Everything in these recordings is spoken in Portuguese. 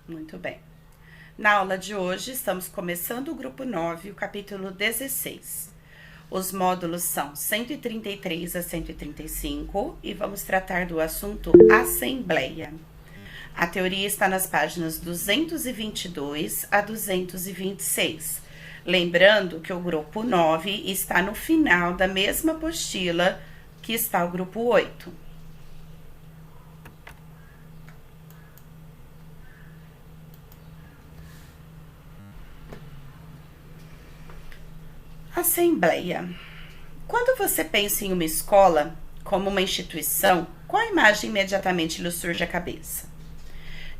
Muito bem. Na aula de hoje, estamos começando o grupo 9, o capítulo 16. Os módulos são 133 a 135 e vamos tratar do assunto Assembleia. A teoria está nas páginas 222 a 226. Lembrando que o grupo 9 está no final da mesma apostila que está o grupo 8. Assembleia. Quando você pensa em uma escola como uma instituição, qual imagem imediatamente lhe surge à cabeça?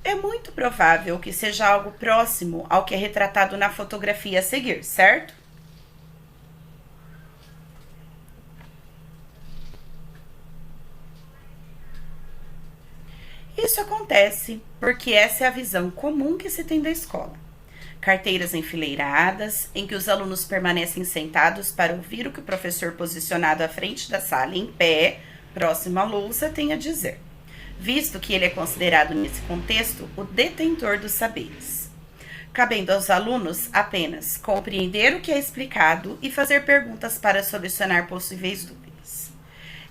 É muito provável que seja algo próximo ao que é retratado na fotografia a seguir, certo? Isso acontece porque essa é a visão comum que se tem da escola. Carteiras enfileiradas, em que os alunos permanecem sentados para ouvir o que o professor posicionado à frente da sala em pé, próximo à lousa, tem a dizer, visto que ele é considerado nesse contexto o detentor dos saberes. Cabendo aos alunos apenas compreender o que é explicado e fazer perguntas para solucionar possíveis dúvidas.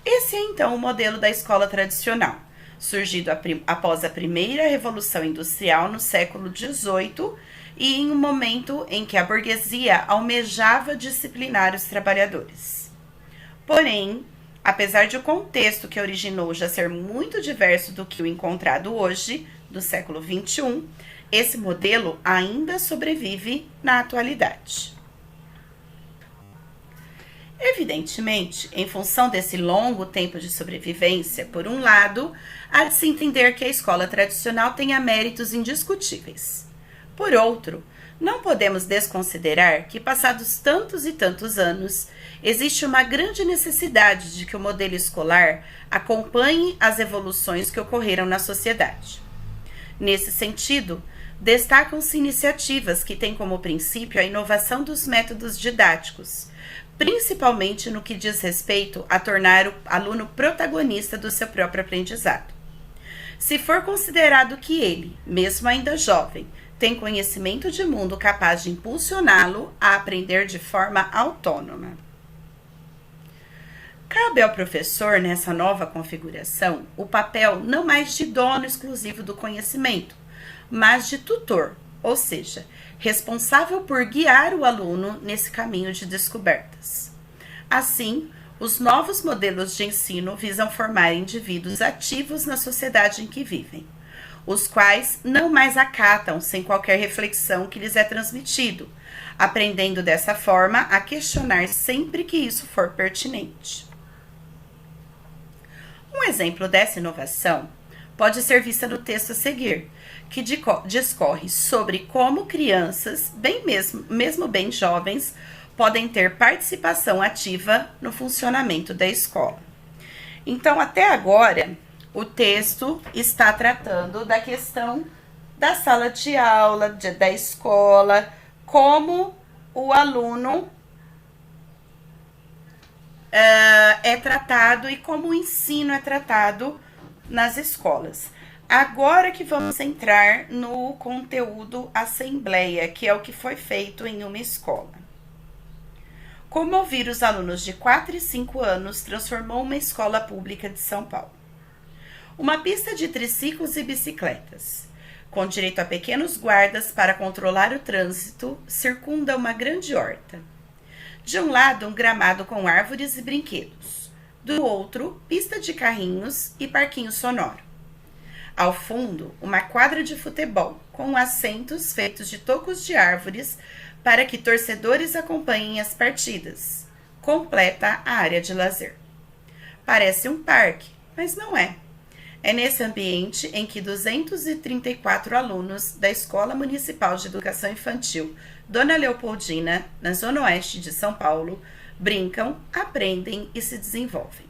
Esse é então o modelo da escola tradicional, surgido após a primeira Revolução Industrial no século XVIII e em um momento em que a burguesia almejava disciplinar os trabalhadores. Porém, apesar de o contexto que originou já ser muito diverso do que o encontrado hoje, do século XXI, esse modelo ainda sobrevive na atualidade. Evidentemente, em função desse longo tempo de sobrevivência, por um lado, há de se entender que a escola tradicional tenha méritos indiscutíveis. Por outro, não podemos desconsiderar que, passados tantos e tantos anos, existe uma grande necessidade de que o modelo escolar acompanhe as evoluções que ocorreram na sociedade. Nesse sentido, destacam-se iniciativas que têm como princípio a inovação dos métodos didáticos, principalmente no que diz respeito a tornar o aluno protagonista do seu próprio aprendizado. Se for considerado que ele, mesmo ainda jovem, tem conhecimento de mundo capaz de impulsioná-lo a aprender de forma autônoma. Cabe ao professor, nessa nova configuração, o papel não mais de dono exclusivo do conhecimento, mas de tutor, ou seja, responsável por guiar o aluno nesse caminho de descobertas. Assim, os novos modelos de ensino visam formar indivíduos ativos na sociedade em que vivem, os quais não mais acatam sem qualquer reflexão que lhes é transmitido, aprendendo dessa forma a questionar sempre que isso for pertinente. Um exemplo dessa inovação pode ser vista no texto a seguir, que discorre sobre como crianças, mesmo bem jovens, podem ter participação ativa no funcionamento da escola. Então, até agora, o texto está tratando da questão da sala de aula, da escola, como o aluno é tratado e como o ensino é tratado nas escolas. Agora que vamos entrar no conteúdo assembleia, que é o que foi feito em uma escola. Como ouvir os alunos de 4 e 5 anos transformou uma escola pública de São Paulo. Uma pista de triciclos e bicicletas, com direito a pequenos guardas para controlar o trânsito, circunda uma grande horta. De um lado, um gramado com árvores e brinquedos. Do outro, pista de carrinhos e parquinho sonoro. Ao fundo, uma quadra de futebol, com assentos feitos de tocos de árvores para que torcedores acompanhem as partidas. Completa a área de lazer. Parece um parque, mas não é. É nesse ambiente em que 234 alunos da Escola Municipal de Educação Infantil Dona Leopoldina, na Zona Oeste de São Paulo, brincam, aprendem e se desenvolvem.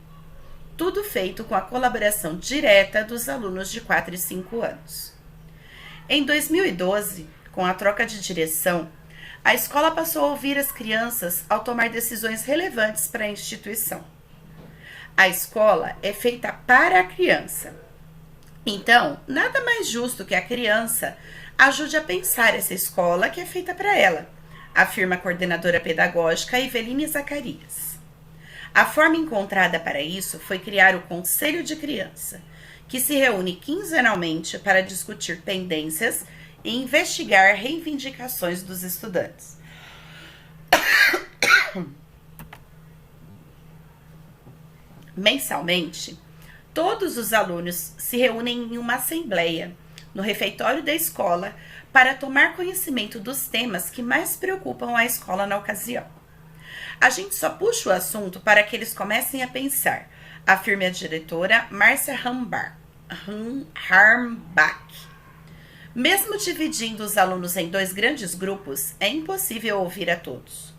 Tudo feito com a colaboração direta dos alunos de 4 e 5 anos. Em 2012, com a troca de direção, a escola passou a ouvir as crianças ao tomar decisões relevantes para a instituição. A escola é feita para a criança. Então, nada mais justo que a criança ajude a pensar essa escola que é feita para ela, afirma a coordenadora pedagógica Eveline Zacarias. A forma encontrada para isso foi criar o Conselho de Criança, que se reúne quinzenalmente para discutir pendências e investigar reivindicações dos estudantes. Mensalmente, todos os alunos se reúnem em uma assembleia no refeitório da escola para tomar conhecimento dos temas que mais preocupam a escola na ocasião. A gente só puxa o assunto para que eles comecem a pensar, afirma a diretora Márcia Harmbach. Mesmo dividindo os alunos em 2 grandes grupos, é impossível ouvir a todos.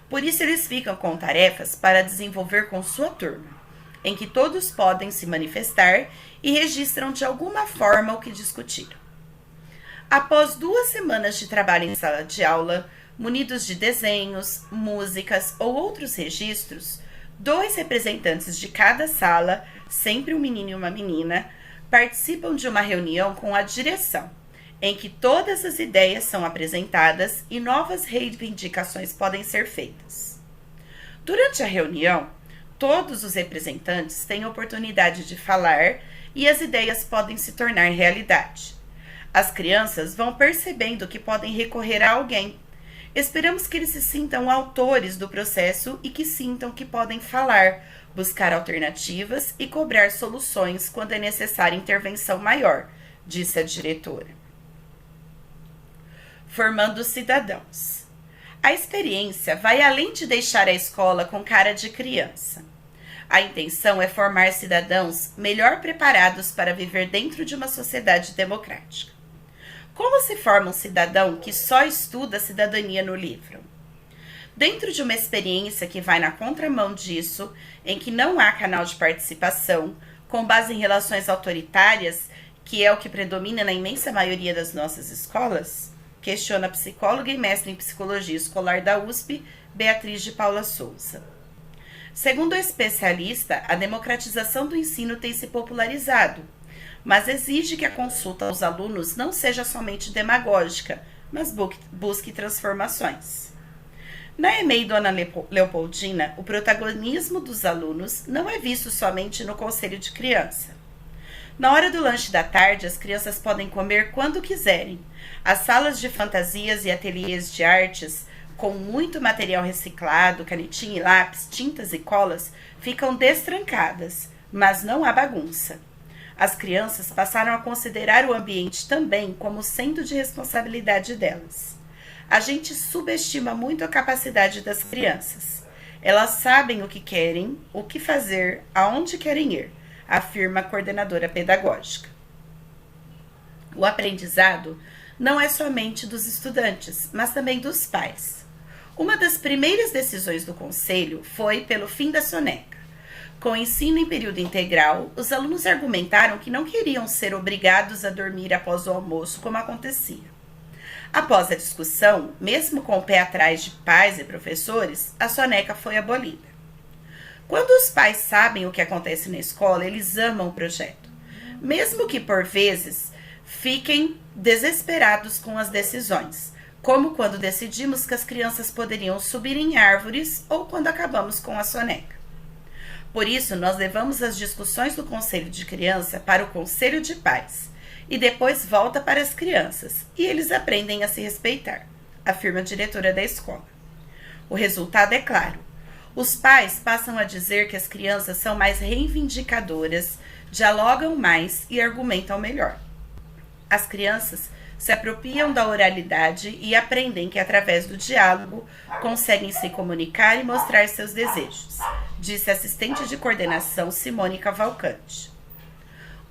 Por isso, eles ficam com tarefas para desenvolver com sua turma, em que todos podem se manifestar e registram de alguma forma o que discutiram. Após 2 semanas de trabalho em sala de aula, munidos de desenhos, músicas ou outros registros, 2 representantes de cada sala, sempre um menino e uma menina, participam de uma reunião com a direção, em que todas as ideias são apresentadas e novas reivindicações podem ser feitas. Durante a reunião, todos os representantes têm oportunidade de falar e as ideias podem se tornar realidade. As crianças vão percebendo que podem recorrer a alguém. Esperamos que eles se sintam autores do processo e que sintam que podem falar, buscar alternativas e cobrar soluções quando é necessária intervenção maior, disse a diretora. Formando cidadãos. A experiência vai além de deixar a escola com cara de criança. A intenção é formar cidadãos melhor preparados para viver dentro de uma sociedade democrática. Como se forma um cidadão que só estuda a cidadania no livro? Dentro de uma experiência que vai na contramão disso, em que não há canal de participação, com base em relações autoritárias, que é o que predomina na imensa maioria das nossas escolas, questiona a psicóloga e mestre em psicologia escolar da USP, Beatriz de Paula Souza. Segundo o especialista, a democratização do ensino tem se popularizado, mas exige que a consulta aos alunos não seja somente demagógica, mas busque transformações. Na EMEI Dona Leopoldina, o protagonismo dos alunos não é visto somente no conselho de criança. Na hora do lanche da tarde, as crianças podem comer quando quiserem. As salas de fantasias e ateliês de artes, com muito material reciclado, canetinha e lápis, tintas e colas, ficam destrancadas, mas não há bagunça. As crianças passaram a considerar o ambiente também como sendo de responsabilidade delas. A gente subestima muito a capacidade das crianças. Elas sabem o que querem, o que fazer, aonde querem ir, afirma a coordenadora pedagógica. O aprendizado não é somente dos estudantes, mas também dos pais. Uma das primeiras decisões do Conselho foi pelo fim da soneca. Com o ensino em período integral, os alunos argumentaram que não queriam ser obrigados a dormir após o almoço, como acontecia. Após a discussão, mesmo com o pé atrás de pais e professores, a soneca foi abolida. Quando os pais sabem o que acontece na escola, eles amam o projeto, mesmo que por vezes fiquem desesperados com as decisões, como quando decidimos que as crianças poderiam subir em árvores ou quando acabamos com a soneca. Por isso, nós levamos as discussões do Conselho de Criança para o Conselho de Pais e depois volta para as crianças e eles aprendem a se respeitar, afirma a diretora da escola. O resultado é claro. Os pais passam a dizer que as crianças são mais reivindicadoras, dialogam mais e argumentam melhor. As crianças se apropriam da oralidade e aprendem que, através do diálogo, conseguem se comunicar e mostrar seus desejos, disse a assistente de coordenação Simone Cavalcante.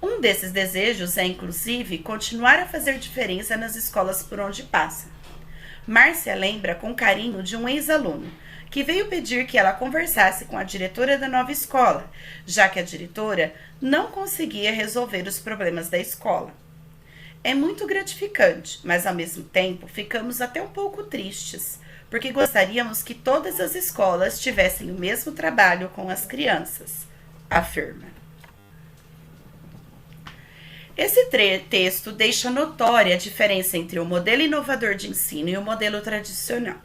Um desses desejos é, inclusive, continuar a fazer diferença nas escolas por onde passa. Márcia lembra com carinho de um ex-aluno, que veio pedir que ela conversasse com a diretora da nova escola, já que a diretora não conseguia resolver os problemas da escola. É muito gratificante, mas ao mesmo tempo ficamos até um pouco tristes, porque gostaríamos que todas as escolas tivessem o mesmo trabalho com as crianças, afirma. Esse texto deixa notória a diferença entre o modelo inovador de ensino e o modelo tradicional.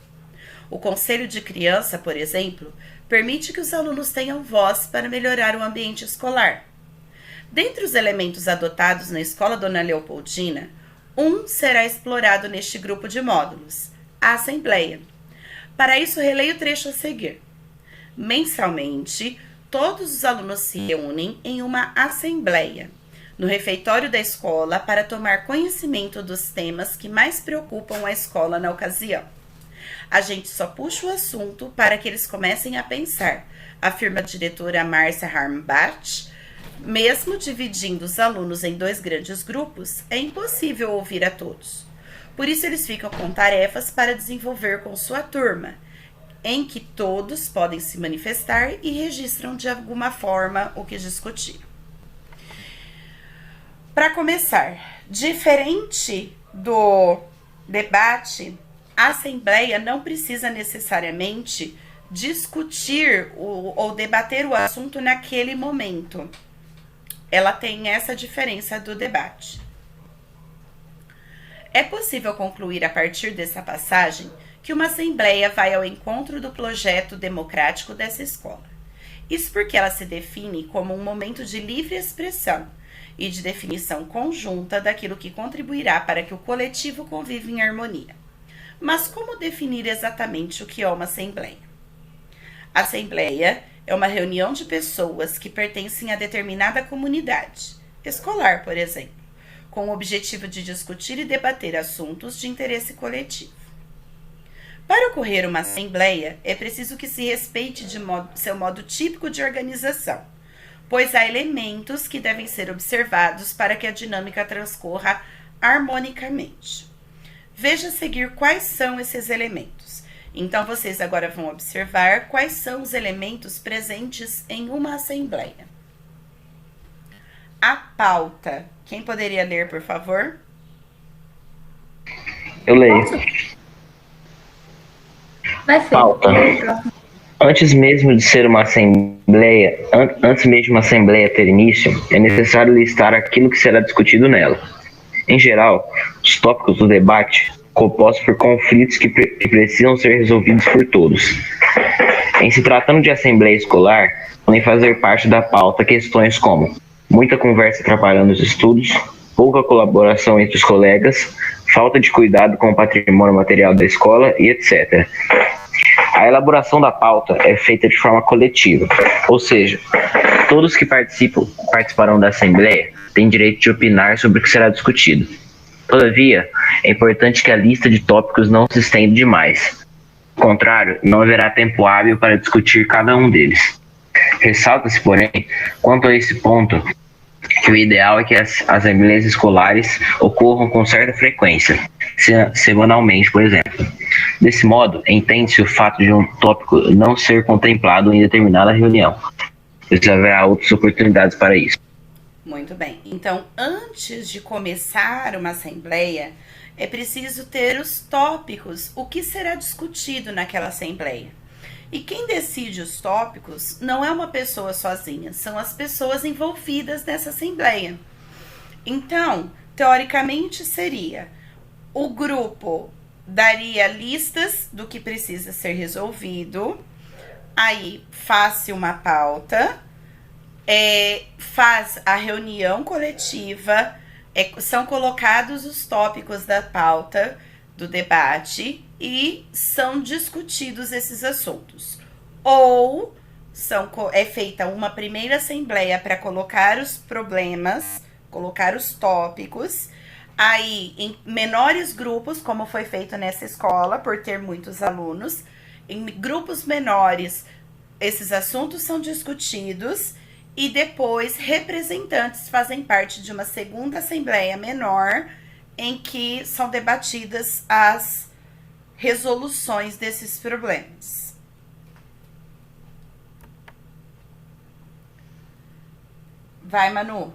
O Conselho de Criança, por exemplo, permite que os alunos tenham voz para melhorar o ambiente escolar. Dentre os elementos adotados na Escola Dona Leopoldina, um será explorado neste grupo de módulos, a Assembleia. Para isso, releio o trecho a seguir. Mensalmente, todos os alunos se reúnem em uma assembleia, no refeitório da escola, para tomar conhecimento dos temas que mais preocupam a escola na ocasião. A gente só puxa o assunto para que eles comecem a pensar, afirma a diretora Márcia Harmbach. Mesmo dividindo os alunos em 2 grandes grupos, é impossível ouvir a todos. Por isso, eles ficam com tarefas para desenvolver com sua turma, em que todos podem se manifestar e registram de alguma forma o que discutiram. Para começar, diferente do debate, a Assembleia não precisa necessariamente discutir ou debater o assunto naquele momento. Ela tem essa diferença do debate. É possível concluir a partir dessa passagem que uma assembleia vai ao encontro do projeto democrático dessa escola. Isso porque ela se define como um momento de livre expressão e de definição conjunta daquilo que contribuirá para que o coletivo conviva em harmonia. Mas como definir exatamente o que é uma assembleia? A assembleia é uma reunião de pessoas que pertencem a determinada comunidade, escolar, por exemplo, com o objetivo de discutir e debater assuntos de interesse coletivo. Para ocorrer uma assembleia, é preciso que se respeite seu modo típico de organização, pois há elementos que devem ser observados para que a dinâmica transcorra harmonicamente. Veja a seguir quais são esses elementos. Então, vocês agora vão observar quais são os elementos presentes em uma assembleia. A pauta. Quem poderia ler, por favor? Eu leio. Pauta. Antes mesmo de ser uma assembleia, antes mesmo de uma assembleia ter início, é necessário listar aquilo que será discutido nela. Em geral, os tópicos do debate compostos por conflitos que precisam ser resolvidos por todos. Em se tratando de assembleia escolar, podem fazer parte da pauta questões como muita conversa atrapalhando os estudos, pouca colaboração entre os colegas, falta de cuidado com o patrimônio material da escola e etc. A elaboração da pauta é feita de forma coletiva, ou seja, todos que participarão da assembleia têm direito de opinar sobre o que será discutido. Todavia, é importante que a lista de tópicos não se estenda demais. Ao contrário, não haverá tempo hábil para discutir cada um deles. Ressalta-se, porém, quanto a esse ponto, que o ideal é que as assembleias escolares ocorram com certa frequência, semanalmente, por exemplo. Desse modo, entende-se o fato de um tópico não ser contemplado em determinada reunião, pois haverá outras oportunidades para isso. Muito bem. Então, antes de começar uma assembleia, é preciso ter os tópicos, o que será discutido naquela assembleia. E quem decide os tópicos não é uma pessoa sozinha, são as pessoas envolvidas nessa assembleia. Então, teoricamente seria, o grupo daria listas do que precisa ser resolvido, aí faz-se uma pauta, faz a reunião coletiva, são colocados os tópicos da pauta do debate e são discutidos esses assuntos. Ou é feita uma primeira assembleia para colocar os problemas, colocar os tópicos, aí em menores grupos, como foi feito nessa escola, por ter muitos alunos, em grupos menores, esses assuntos são discutidos e depois representantes fazem parte de uma segunda assembleia menor em que são debatidas as resoluções desses problemas. Vai, Manu.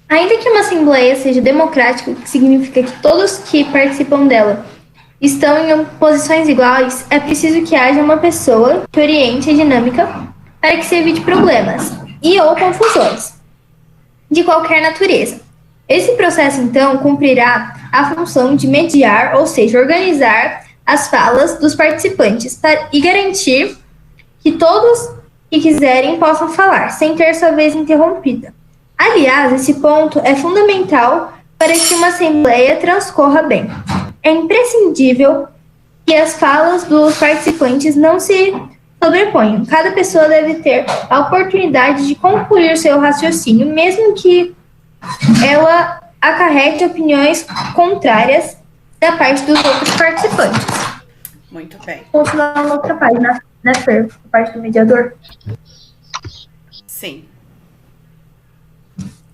Ainda que uma assembleia seja democrática, o que significa que todos que participam dela estão em posições iguais, é preciso que haja uma pessoa que oriente a dinâmica para que se evite problemas e ou confusões. de qualquer natureza. Esse processo, então, cumprirá a função de mediar, ou seja, organizar as falas dos participantes e garantir que todos que quiserem possam falar, sem ter sua vez interrompida. Aliás, esse ponto é fundamental para que uma assembleia transcorra bem. É imprescindível que as falas dos participantes não se sobreponham. Cada pessoa deve ter a oportunidade de concluir seu raciocínio, mesmo que ela acarrete opiniões contrárias da parte dos outros participantes. Muito bem. Continuar na outra página, né, Fer? A parte do mediador. Sim.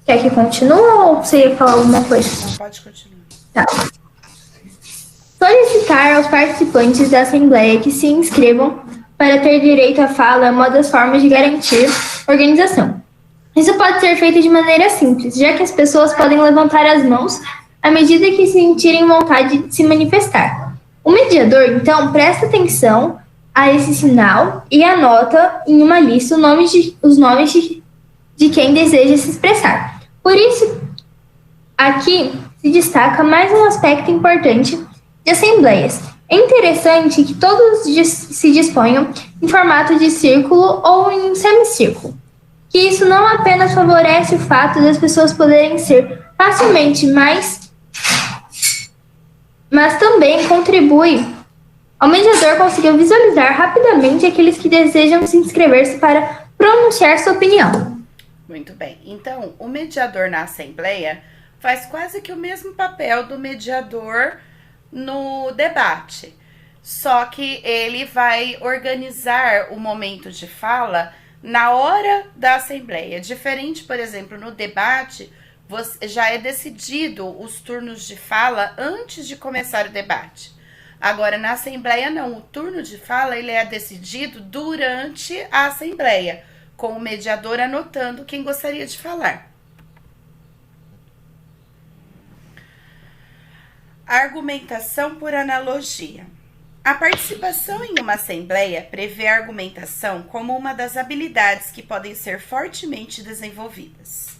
Quer que continue ou você ia falar alguma coisa? Não, pode continuar. Tá. Solicitar aos participantes da Assembleia que se inscrevam para ter direito à fala é uma das formas de garantir organização. Isso pode ser feito de maneira simples, já que as pessoas podem levantar as mãos à medida que sentirem vontade de se manifestar. O mediador, então, presta atenção a esse sinal e anota em uma lista os nomes de quem deseja se expressar. Por isso, aqui se destaca mais um aspecto importante de assembleias. É interessante que todos se disponham em formato de círculo ou em semicírculo, que isso não apenas favorece o fato das pessoas poderem ser facilmente mas também contribui ao mediador conseguir visualizar rapidamente aqueles que desejam se inscrever-se para pronunciar sua opinião. Muito bem. Então, o mediador na assembleia faz quase que o mesmo papel do mediador no debate, só que ele vai organizar o momento de fala na hora da assembleia. Diferente, por exemplo, no debate, já é decidido os turnos de fala antes de começar o debate. Agora, na assembleia, não. O turno de fala ele é decidido durante a assembleia, com o mediador anotando quem gostaria de falar. Argumentação por analogia. A participação em uma assembleia prevê a argumentação como uma das habilidades que podem ser fortemente desenvolvidas.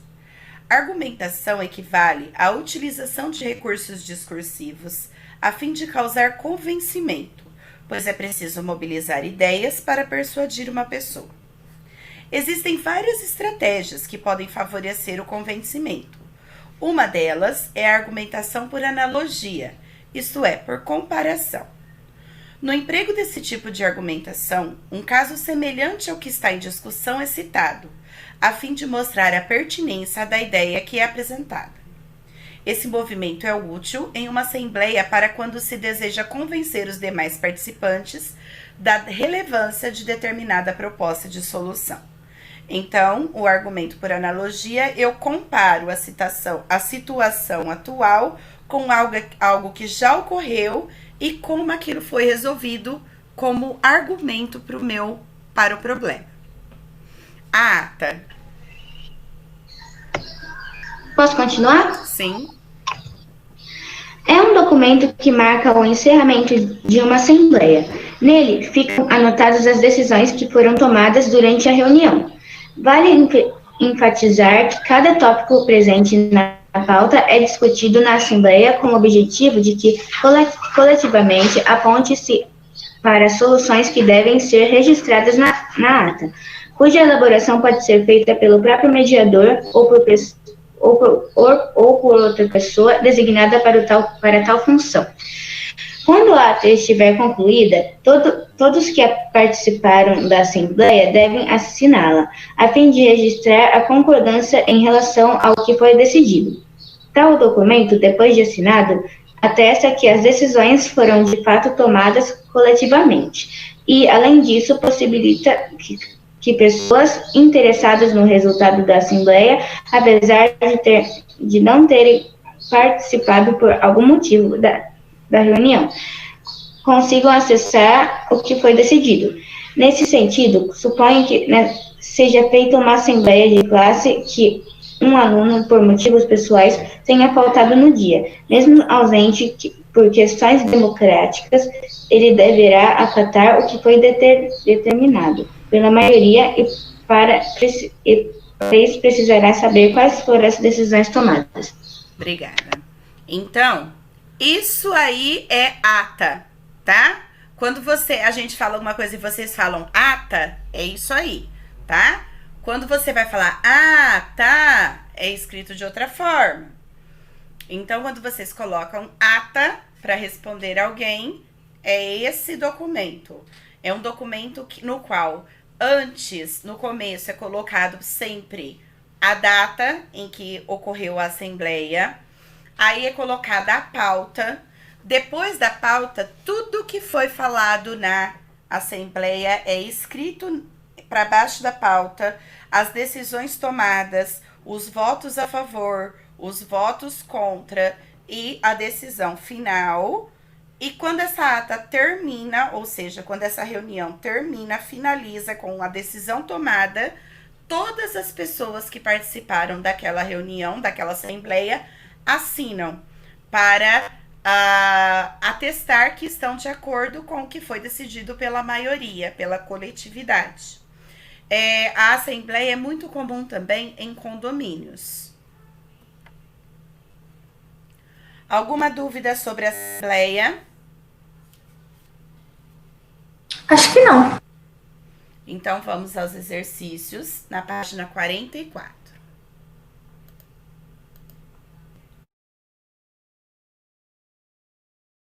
Argumentação equivale à utilização de recursos discursivos a fim de causar convencimento, pois é preciso mobilizar ideias para persuadir uma pessoa. Existem várias estratégias que podem favorecer o convencimento. Uma delas é a argumentação por analogia, isto é, por comparação. No emprego desse tipo de argumentação, um caso semelhante ao que está em discussão é citado, a fim de mostrar a pertinência da ideia que é apresentada. Esse movimento é útil em uma assembleia para quando se deseja convencer os demais participantes da relevância de determinada proposta de solução. Então, o argumento por analogia, eu comparo a situação atual com algo que já ocorreu e como aquilo foi resolvido como argumento para o problema. A ata. Posso continuar? Sim. É um documento que marca o encerramento de uma assembleia. Nele ficam anotadas as decisões que foram tomadas durante a reunião. Vale enfatizar que cada tópico presente na pauta é discutido na Assembleia com o objetivo de que, coletivamente, aponte-se para soluções que devem ser registradas na ata, cuja elaboração pode ser feita pelo próprio mediador ou por outra pessoa designada para tal função. Quando a ata estiver concluída, todos que participaram da Assembleia devem assiná-la, a fim de registrar a concordância em relação ao que foi decidido. Tal documento, depois de assinado, atesta que as decisões foram de fato tomadas coletivamente e, além disso, possibilita que pessoas interessadas no resultado da Assembleia, apesar de não terem participado por algum motivo da reunião, consigam acessar o que foi decidido. Nesse sentido, suponho que seja feita uma assembleia de classe que um aluno, por motivos pessoais, tenha faltado no dia. Mesmo ausente por questões democráticas, ele deverá acatar o que foi determinado pela maioria vez precisará saber quais foram as decisões tomadas. Obrigada. Então, isso aí é ata, tá? Quando a gente fala alguma coisa e vocês falam ata, é isso aí, tá? Quando você vai falar tá, é escrito de outra forma. Então, quando vocês colocam ata para responder alguém, é esse documento. É um documento no qual antes, no começo, é colocado sempre a data em que ocorreu a assembleia. Aí é colocada a pauta. Depois da pauta, tudo que foi falado na assembleia é escrito para baixo da pauta. As decisões tomadas, os votos a favor, os votos contra e a decisão final. E quando essa ata termina, ou seja, quando essa reunião termina, finaliza com a decisão tomada, todas as pessoas que participaram daquela reunião, daquela assembleia, assinam para atestar que estão de acordo com o que foi decidido pela maioria, pela coletividade. A assembleia é muito comum também em condomínios. Alguma dúvida sobre a assembleia? Acho que não. Então, vamos aos exercícios na página 44.